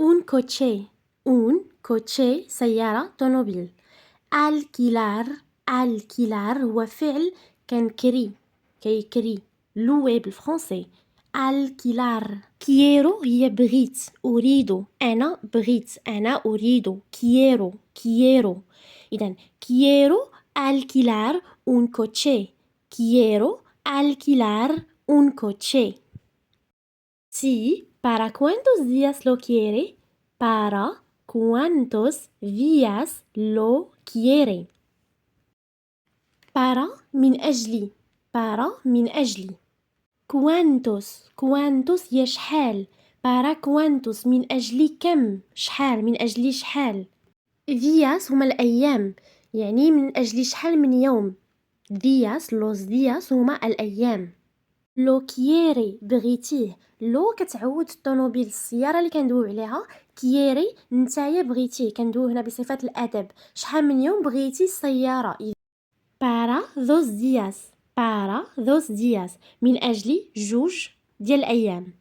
un coche سيارة طوموبيل. alquilar هو فعل كنكري كيكري لوي بالفرنسي. alquilar. quiero هي بغيت أريد أنا بغيت أنا أريد quiero إذن quiero alquilar un coche. quiero alquilar un coche. Sí, ¿para cuántos días lo quiere? ¿Para cuántos días lo quiere? para من أجلي. para من أجلي. cuántos هي شحال. para cuántos من أجل كم شحال من أجل شحال. días هما الأيام يعني من أجل شحال من يوم. los días هما الأيام. لو كييري بغيتيه. لو كتعود الطوموبيل السيارة اللي كندويو عليها. كييري نتايا بغيتيه كندويو هنا بصفة الأدب شحال من يوم بغيتي السيارة. para dos días من أجل جوج ديال الأيام.